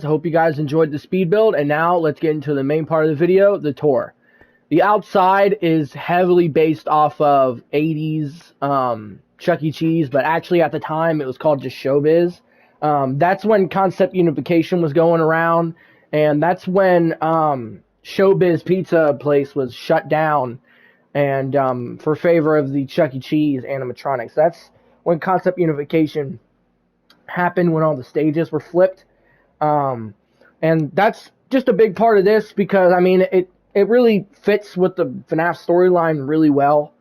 I hope you guys enjoyed the speed build, and now let's get into the main part of the video, the tour. The outside is heavily based off of 80s Chuck E. Cheese, but actually at the time it was called just Showbiz. That's when concept unification was going around, and that's when Showbiz Pizza place was shut down and for favor of the Chuck E. Cheese animatronics. That's when concept unification happened, when all the stages were flipped. And that's just a big part of this because, I mean, it really fits with the FNAF storyline really well.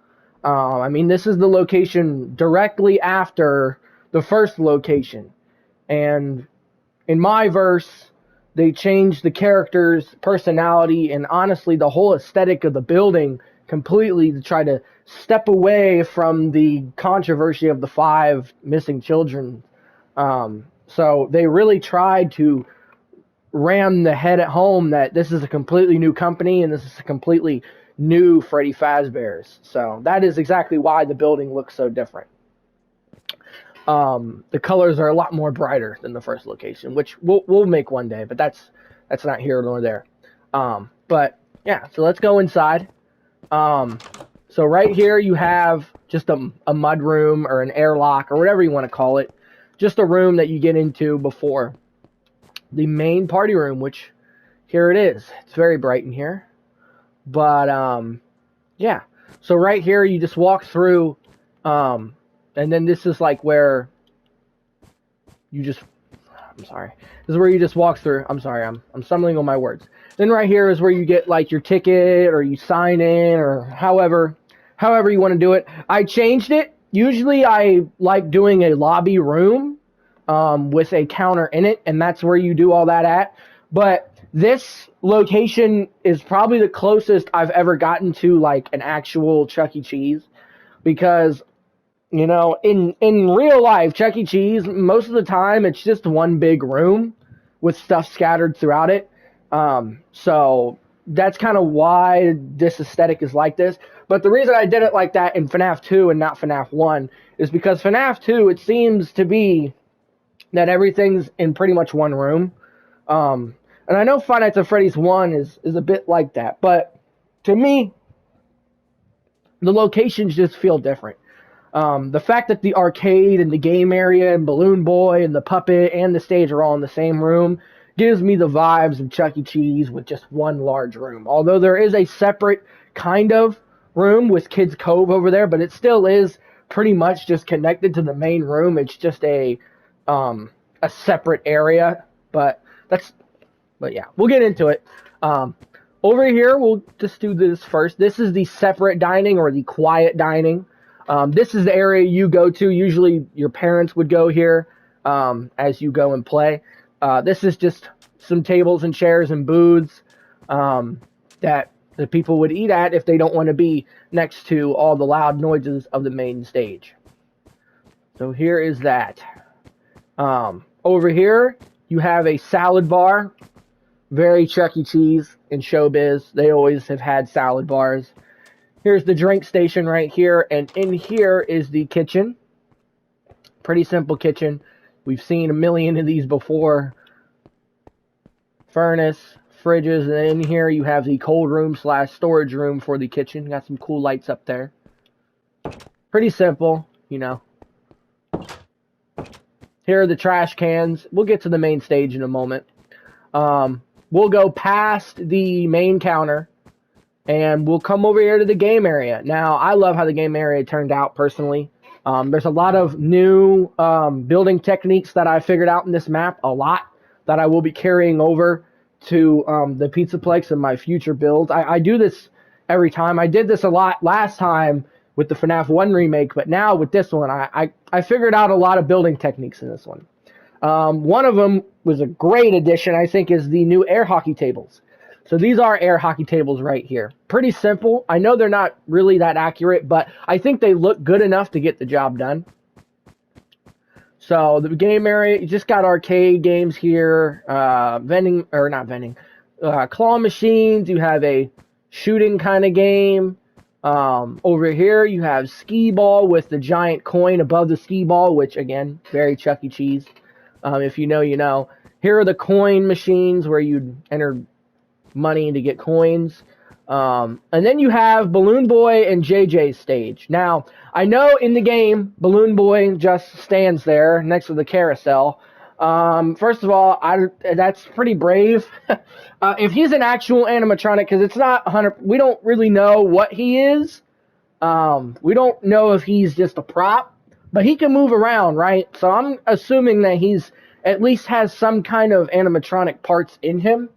I mean, this is the location directly after the first location. And in my verse, they changed the character's personality and honestly the whole aesthetic of the building completely to try to step away from the controversy of the 5 missing children. So they really tried to ram the head at home that this is a completely new company and this is a completely new Freddy Fazbear's. So that is exactly why the building looks so different. The colors are a lot more brighter than the first location, which we'll make one day, but that's not here nor there. But yeah, so let's go inside. So right here you have just a mud room or an airlock or whatever you want to call it. Just a room that you get into before the main party room, which here it is. It's very bright in here. But yeah. So right here you just walk through and then this is like where you just This is where you just walk through. I'm sorry, I'm stumbling on my words. Then right here is where you get like your ticket or you sign in or however you want to do it. I changed it. Usually I like doing a lobby room with a counter in it, and that's where you do all that at. But this location is probably the closest I've ever gotten to like an actual Chuck E. Cheese, because you know, in real life, Chuck E. Cheese, most of the time it's just one big room with stuff scattered throughout it. So that's kind of why this aesthetic is like this. But the reason I did it like that in FNAF 2 and not FNAF 1 is because FNAF 2, it seems to be that everything's in pretty much one room. And I know Five Nights at Freddy's 1 is a bit like that. But to me, the locations just feel different. The fact that the arcade and the game area and Balloon Boy and the puppet and the stage are all in the same room gives me the vibes of Chuck E. Cheese with just one large room. Although there is a separate kind of room with Kids Cove over there, but it still is pretty much just connected to the main room. It's just a separate area, but yeah, we'll get into it. Over here, we'll just do this first. This is the separate dining or the quiet dining. This is the area you go to. Usually your parents would go here as you go and play. This is just some tables and chairs and booths that the people would eat at if they don't want to be next to all the loud noises of the main stage. So here is that. Over here, you have a salad bar. Very Chuck E. Cheese and Showbiz. They always have had salad bars. Here's the drink station right here, and in here is the kitchen. Pretty simple kitchen. We've seen a million of these before. Furnace, fridges, and in here you have the cold room / storage room for the kitchen. Got some cool lights up there. Pretty simple, you know. Here are the trash cans. We'll get to the main stage in a moment. We'll go past the main counter. And we'll come over here to the game area. Now, I love how the game area turned out, personally. There's a lot of new building techniques that I figured out in this map, a lot, that I will be carrying over to the Pizzaplex in my future builds. I do this every time. I did this a lot last time with the FNAF 1 remake, but now with this one, I figured out a lot of building techniques in this one. One of them was a great addition, I think, is the new air hockey tables. So these are air hockey tables right here. Pretty simple. I know they're not really that accurate, but I think they look good enough to get the job done. So the game area, you just got arcade games here, claw machines. You have a shooting kind of game. Over here you have skee ball with the giant coin above the skee ball, which again, very Chuck E. Cheese. If you know, you know. Here are the coin machines where you'd enter money to get coins. And then you have Balloon Boy and JJ's stage. Now, I know in the game, Balloon Boy just stands there next to the carousel. First of all, that's pretty brave. If he's an actual animatronic, because it's not 100, we don't really know what he is. We don't know if he's just a prop, but he can move around, right? So I'm assuming that he's at least has some kind of animatronic parts in him.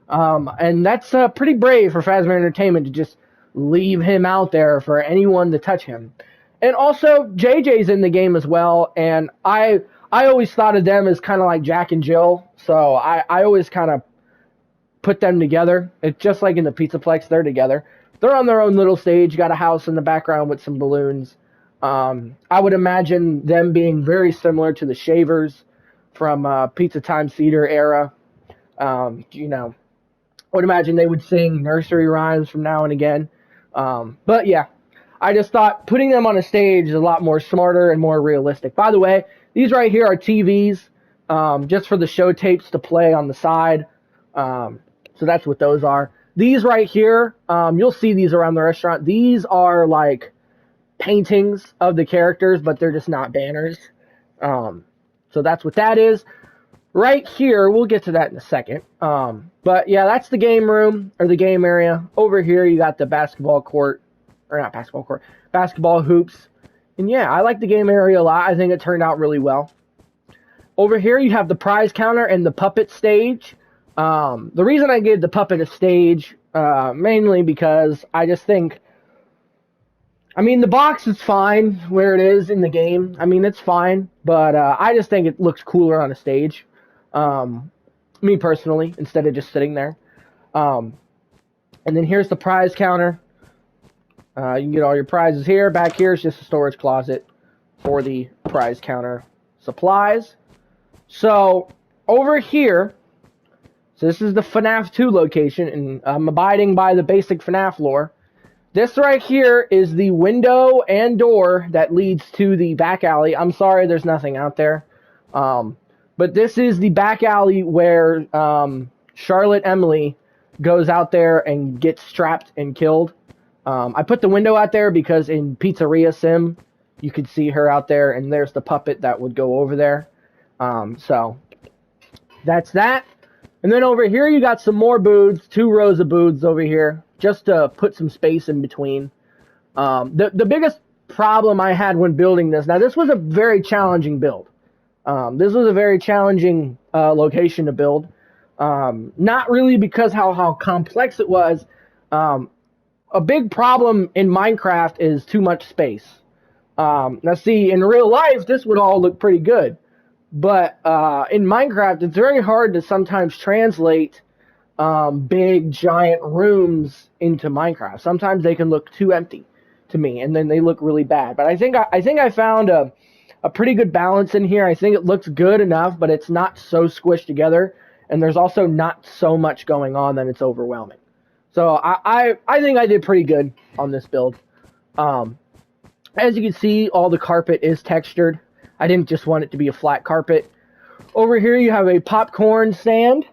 And that's pretty brave for Fazbear Entertainment to just leave him out there for anyone to touch him. And also, JJ's in the game as well, and I always thought of them as kind of like Jack and Jill, so I always kind of put them together. It's just like in the Pizzaplex, they're together. They're on their own little stage, got a house in the background with some balloons. I would imagine them being very similar to the Shavers from Pizza Time Theater era. You know, I would imagine they would sing nursery rhymes from now and again. But yeah, I just thought putting them on a stage is a lot more smarter and more realistic. By the way, these right here are TVs, just for the show tapes to play on the side. So that's what those are. These right here, you'll see these around the restaurant. These are like paintings of the characters, but they're just not banners. So that's what that is. Right here, we'll get to that in a second. But yeah, that's the game room, or the game area. Over here, you got the basketball court, or not basketball court, basketball hoops. And yeah, I like the game area a lot. I think it turned out really well. Over here, you have the prize counter and the puppet stage. The reason I gave the puppet a stage, mainly because I just think, I mean, the box is fine where it is in the game. I mean, it's fine, but I just think it looks cooler on a stage. Me personally, instead of just sitting there. And then here's the prize counter. You can get all your prizes here. Back here is just a storage closet for the prize counter supplies. So, over here, so this is the FNAF 2 location, and I'm abiding by the basic FNAF lore. This right here is the window and door that leads to the back alley. I'm sorry there's nothing out there. But this is the back alley where Charlotte Emily goes out there and gets trapped and killed. I put the window out there because in Pizzeria Sim, you could see her out there, and there's the puppet that would go over there. So, that's that. And then over here, you got some more booths, 2 rows of booths over here, just to put some space in between. The biggest problem I had when building this, now this was a very challenging build. This was a very challenging location to build. Not really because how complex it was. A big problem in Minecraft is too much space. Now see, in real life, this would all look pretty good. But in Minecraft, it's very hard to sometimes translate big, giant rooms into Minecraft. Sometimes they can look too empty to me, and then they look really bad. But I think I found a pretty good balance in here. I think it looks good enough, but it's not so squished together, and there's also not so much going on that it's overwhelming. So I think I did pretty good on this build. As you can see, all the carpet is textured. I didn't just want it to be a flat carpet. Over here you have a popcorn stand.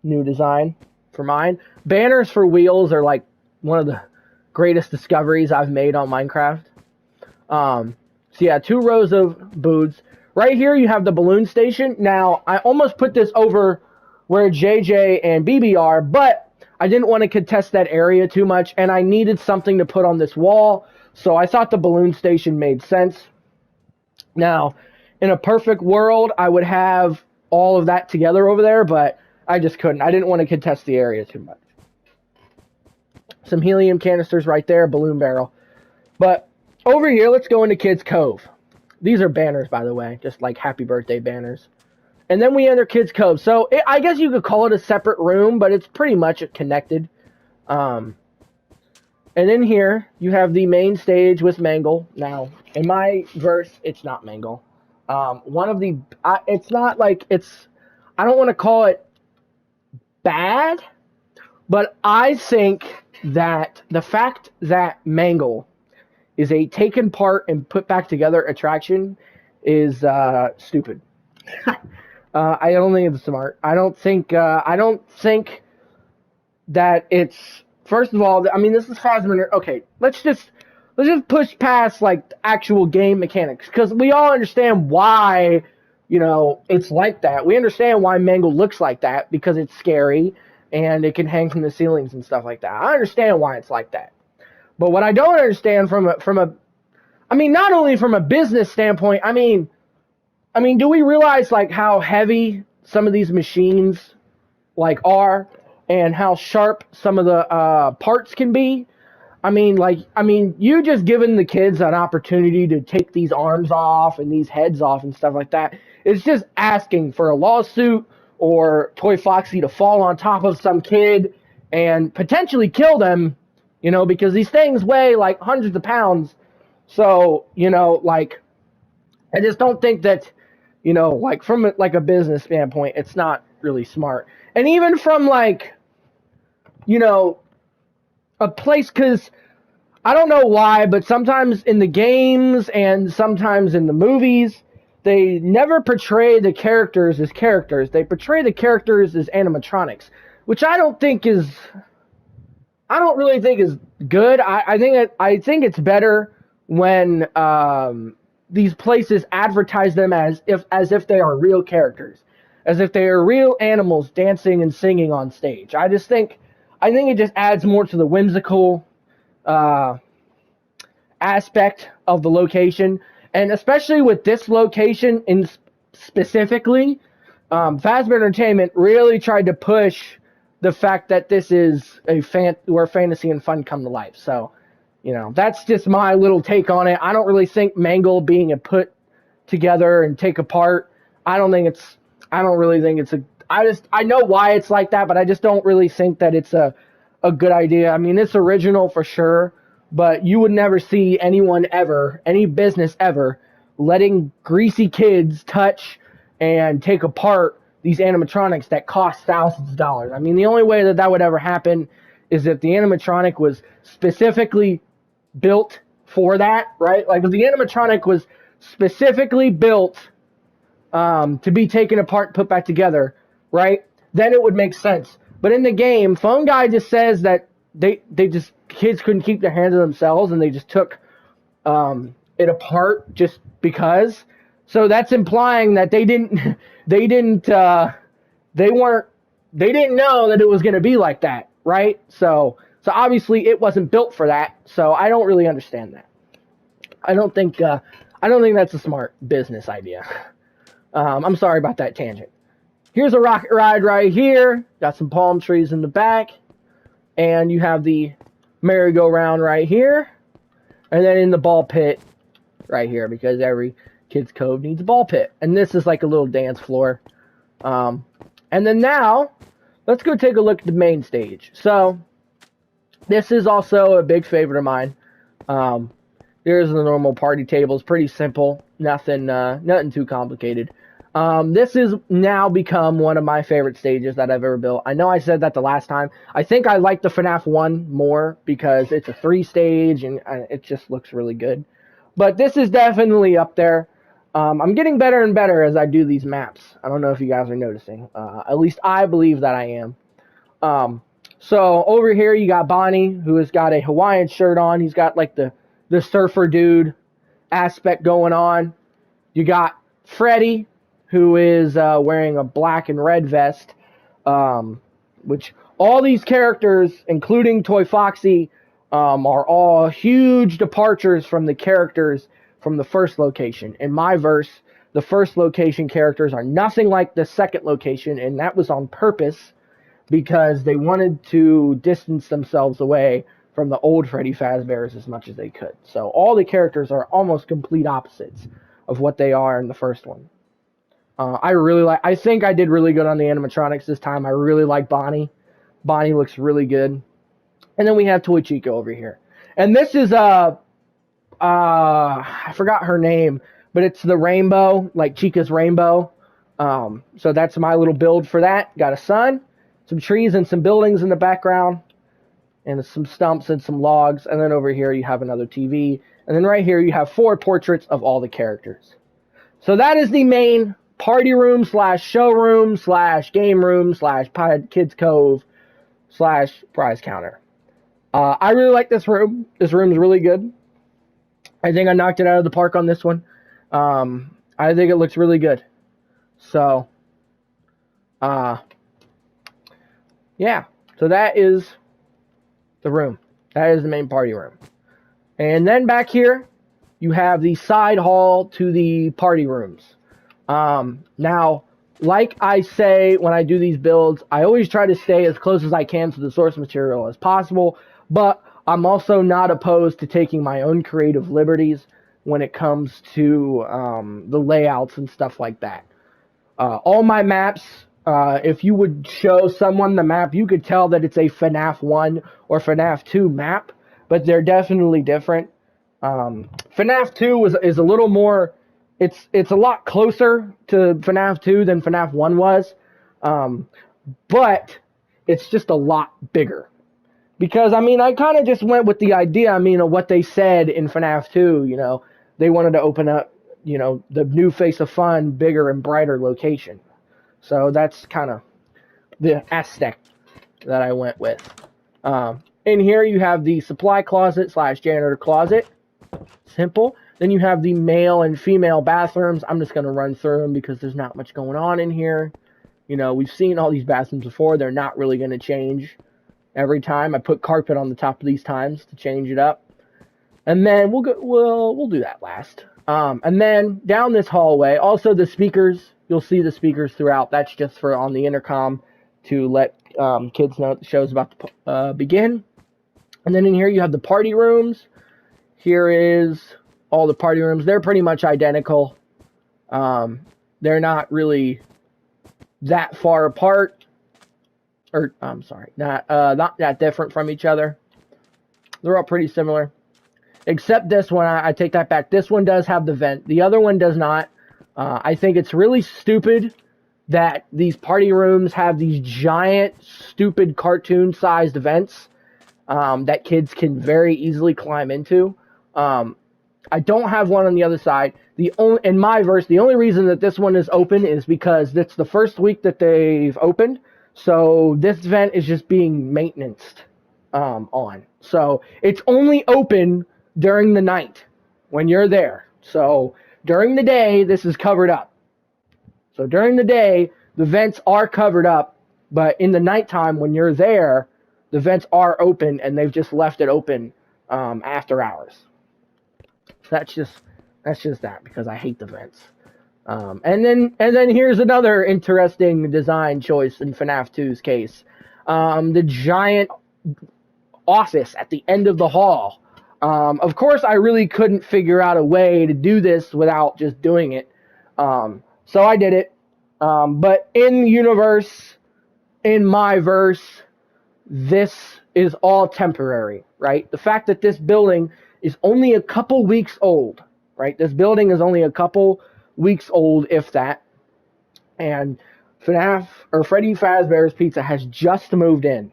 New design for mine. Banners for wheels are like one of the greatest discoveries I've made on Minecraft. So yeah, 2 rows of booths. Right here you have the balloon station. Now, I almost put this over where JJ and BB are, but I didn't want to contest that area too much, and I needed something to put on this wall, so I thought the balloon station made sense. Now, in a perfect world, I would have all of that together over there, but I just couldn't. I didn't want to contest the area too much. Some helium canisters right there, balloon barrel. But over here, let's go into Kids Cove. These are banners, by the way, just like happy birthday banners. And then we enter Kids Cove. So I guess you could call it a separate room, but it's pretty much connected. And in here, you have the main stage with Mangle. Now, in my verse, it's not Mangle. It's not like it's, I don't want to call it bad, but I think that the fact that Mangle is a taken part and put back together attraction is stupid. I don't think it's smart. I don't think that it's, first of all, I mean, this is Phasma. Okay, let's just push past like actual game mechanics, because we all understand why, it's like that. We understand why Mangle looks like that, because it's scary and it can hang from the ceilings and stuff like that. I understand why it's like that. But what I don't understand I mean, not only from a business standpoint, I mean, do we realize like how heavy some of these machines like are, and how sharp some of the parts can be? You just giving the kids an opportunity to take these arms off and these heads off and stuff like that. It's just asking for a lawsuit or Toy Foxy to fall on top of some kid and potentially kill them, because these things weigh like hundreds of pounds. So, like, I just don't think that, like from like a business standpoint, it's not really smart. And even from like, you know, a place, because I don't know why, but sometimes in the games and sometimes in the movies, they never portray the characters as characters. They portray the characters as animatronics, which I don't really think is good. I think it's better when these places advertise them as if they are real characters, as if they are real animals dancing and singing on stage. I think it just adds more to the whimsical uh, aspect of the location, and especially with this location in specifically, Fazbear Entertainment really tried to push the fact that this is where fantasy and fun come to life. So, that's just my little take on it. I don't really think Mangle being a put together and take apart. I don't think it's. I don't really think it's a. I know why it's like that, but I just don't really think that it's a good idea. I mean, it's original for sure, but you would never see anyone ever, any business ever, letting greasy kids touch and take apart these animatronics that cost thousands of dollars. I mean, the only way that that would ever happen is if the animatronic was specifically built for that, right? Like if the animatronic was specifically built to be taken apart and put back together, right? Then it would make sense. But in the game, Phone Guy just says that they just kids couldn't keep their hands on themselves and they just took it apart just because. So that's implying that they didn't know that it was going to be like that, right? So obviously it wasn't built for that. So I don't really understand that. I don't think that's a smart business idea. I'm sorry about that tangent. Here's a rocket ride right here. Got some palm trees in the back. And you have the merry-go-round right here. And then in the ball pit right here, because every kid's cove needs a ball pit. And this is like a little dance floor. And then now, let's go take a look at the main stage. So, this is also a big favorite of mine. There's the normal party table. It's pretty simple. Nothing too complicated. This has now become one of my favorite stages that I've ever built. I know I said that the last time. I think I like the FNAF 1 more because it's a 3-stage and it just looks really good. But this is definitely up there. I'm getting better and better as I do these maps. I don't know if you guys are noticing. At least I believe that I am. So over here you got Bonnie, who has got a Hawaiian shirt on. He's got like the surfer dude aspect going on. You got Freddy, who is wearing a black and red vest, which all these characters, including Toy Foxy, are all huge departures from the characters from the first location. In my verse, the first location characters are nothing like the second location, and that was on purpose because they wanted to distance themselves away from the old Freddy Fazbears as much as they could. So all the characters are almost complete opposites of what they are in the first one. I think I did really good on the animatronics this time. I really like Bonnie. Bonnie looks really good. And then we have Toy Chica over here. And this is, I forgot her name, but it's the rainbow, like Chica's rainbow. So that's my little build for that. Got a sun, some trees and some buildings in the background, and some stumps and some logs. And then over here you have another TV. And then right here you have 4 portraits of all the characters. So that is the main party room slash showroom slash game room slash kids cove slash prize counter. I really like this room. This room is really good. I think I knocked it out of the park on this one. I think it looks really good. So, yeah. So that is the room. That is the main party room. And then back here, you have the side hall to the party rooms. Now, like I say when I do these builds, I always try to stay as close as I can to the source material as possible, but I'm also not opposed to taking my own creative liberties when it comes to the layouts and stuff like that. All my maps, if you would show someone the map, you could tell that it's a FNAF 1 or FNAF 2 map, but they're definitely different. FNAF 2 is a little more, it's a lot closer to FNAF 2 than FNAF 1 was, but it's just a lot bigger. Because, I mean, I kind of just went with the idea, of what they said in FNAF 2, they wanted to open up, the new Face of Fun, bigger and brighter location. So that's kind of the aesthetic that I went with. In here you have the supply closet slash janitor closet. Simple. Then you have the male and female bathrooms. I'm just going to run through them because there's not much going on in here. We've seen all these bathrooms before. They're not really going to change every time. I put carpet on the top of these times to change it up. And then we'll do that last. And then down this hallway, also the speakers. You'll see the speakers throughout. That's just for on the intercom to let kids know the show's about to begin. And then in here you have the party rooms. Here is all the party rooms. They're pretty much identical. They're not really that far apart. Or, I'm sorry, not that different from each other. They're all pretty similar. Except this one, I take that back. This one does have the vent. The other one does not. I think it's really stupid that these party rooms have these giant, stupid cartoon-sized vents that kids can very easily climb into. I don't have one on the other side. In my verse, the only reason that this one is open is because it's the first week that they've opened. So this vent is just being maintained on. So it's only open during the night when you're there. So during the day, this is covered up. So during the day, the vents are covered up, but in the nighttime when you're there, the vents are open and they've just left it open after hours. So that's just that because I hate the vents. And then here's another interesting design choice in FNAF 2's case. The giant office at the end of the hall. Of course, I really couldn't figure out a way to do this without just doing it. So I did it. But in the universe, in my verse, this is all temporary, right? The fact that this building is only a couple weeks old, right? This building is only a couple weeks old, if that. And FNAF, or Freddy Fazbear's Pizza, has just moved in,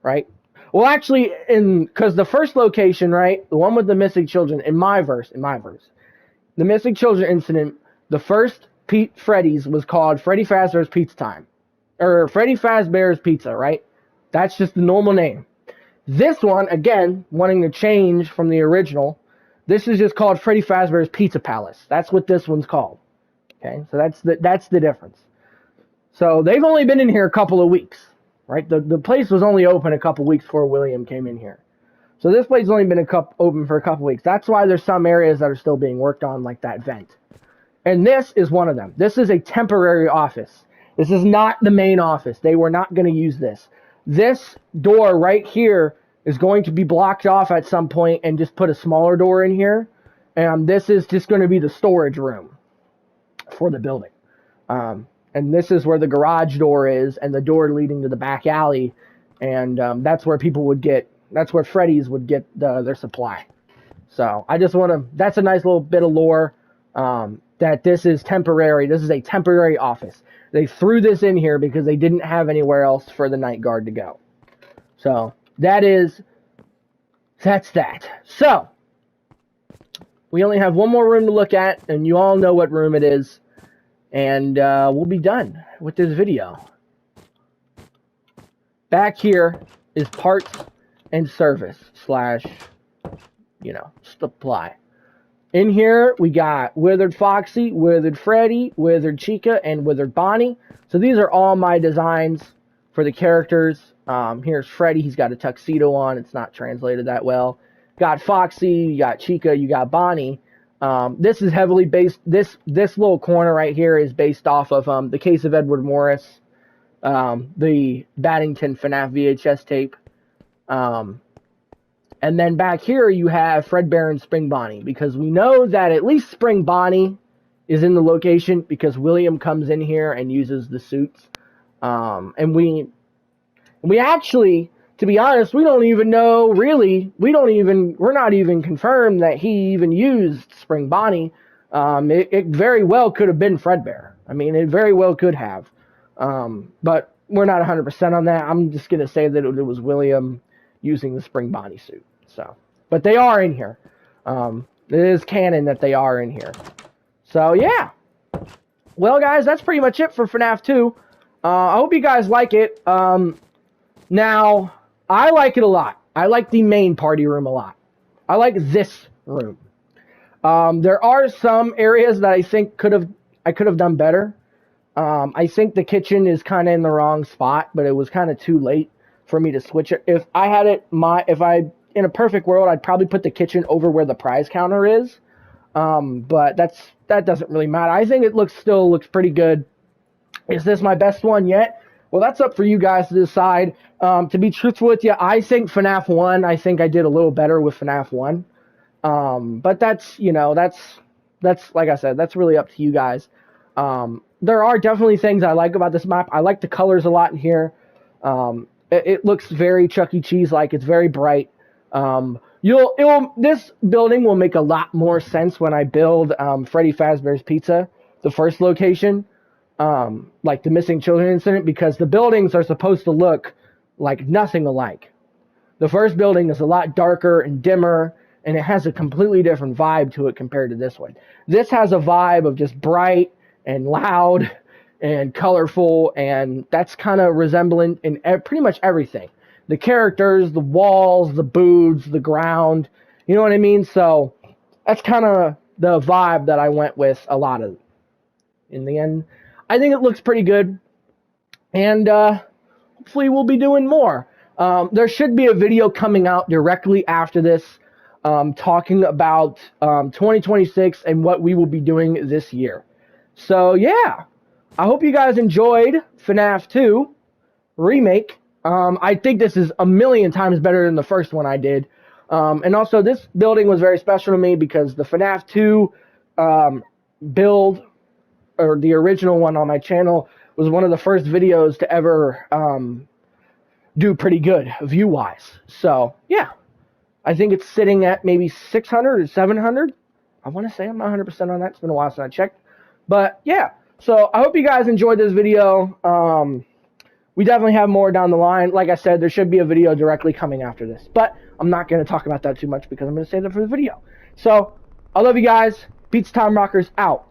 right? Well, actually, because the first location, right, the one with the missing children, in my verse, the missing children incident, the first Freddy's was called Freddy Fazbear's Pizza Time, or Freddy Fazbear's Pizza, right? That's just the normal name. This one, again, wanting to change from the original, this is just called Freddy Fazbear's Pizza Palace. That's what this one's called. Okay, so that's the difference. So they've only been in here a couple of weeks, right? The place was only open a couple weeks before William came in here. So this place has only been open for a couple weeks. That's why there's some areas that are still being worked on, like that vent. And this is one of them. This is a temporary office. This is not the main office. They were not going to use this. This door right here is going to be blocked off at some point and just put a smaller door in here. And this is just going to be the storage room for the building. And this is where the garage door is and the door leading to the back alley. And that's where that's where Freddy's would get their supply. So I just want to, that's a nice little bit of lore that this is temporary. This is a temporary office. They threw this in here because they didn't have anywhere else for the night guard to go. So that's that. So we only have one more room to look at, and you all know what room it is. and we'll be done with this video. Back here is parts and service slash, you know, supply. In here, we got Withered Foxy, Withered Freddy, Withered Chica, and Withered Bonnie. So these are all my designs for the characters. Here's Freddy. He's got a tuxedo on. It's not translated that well. Got Foxy, you got Chica, you got Bonnie. This is heavily based, this little corner right here is based off of The Case of Edward Morris, the Baddington FNAF VHS tape. And then back here you have Fredbear and Spring Bonnie, because we know that at least Spring Bonnie is in the location because William comes in here and uses the suits. And we actually, to be honest, we don't even know really. We're not even confirmed that he even used Spring Bonnie. It very well could have been Fredbear. I mean, it very well could have. But we're not 100% on that. I'm just gonna say that it was William using the Spring Bonnie suit. So, but they are in here. It is canon that they are in here. So yeah. Well, guys, that's pretty much it for FNAF 2. I hope you guys like it. Now, I like it a lot. I like the main party room a lot. I like this room. There are some areas that I think I could have done better. I think the kitchen is kind of in the wrong spot, but it was kind of too late for me to switch it. If I had it, in a perfect world, I'd probably put the kitchen over where the prize counter is. But that doesn't really matter. I think it still looks pretty good. Is this my best one yet? Well, that's up for you guys to decide. To be truthful with you, I think FNAF 1, I think I did a little better with FNAF 1. But that's, you know, that's like I said, that's really up to you guys. There are definitely things I like about this map. I like the colors a lot in here. It looks very Chuck E. Cheese-like. It's very bright. This building will make a lot more sense when I build Freddy Fazbear's Pizza, the first location, like the missing children incident, because the buildings are supposed to look like nothing alike. The first building is a lot darker and dimmer, and it has a completely different vibe to it compared to this one. This has a vibe of just bright and loud and colorful, and that's kind of resemblant in pretty much everything. The characters, the walls, the booths, the ground, you know what I mean? So that's kind of the vibe that I went with a lot of. In the end, I think it looks pretty good, and hopefully we'll be doing more. There should be a video coming out directly after this, talking about 2026 and what we will be doing this year. So yeah, I hope you guys enjoyed FNAF 2 Remake. I think this is a million times better than the first one I did. And also, this building was very special to me because the FNAF 2 build, or the original one on my channel, was one of the first videos to ever do pretty good view-wise. So, yeah. I think it's sitting at maybe 600 or 700. I want to say, I'm not 100% on that. It's been a while since I checked. But, yeah. So, I hope you guys enjoyed this video. We definitely have more down the line. Like I said, there should be a video directly coming after this. But I'm not going to talk about that too much because I'm going to save that for the video. So, I love you guys. Pizza Time Rockers out.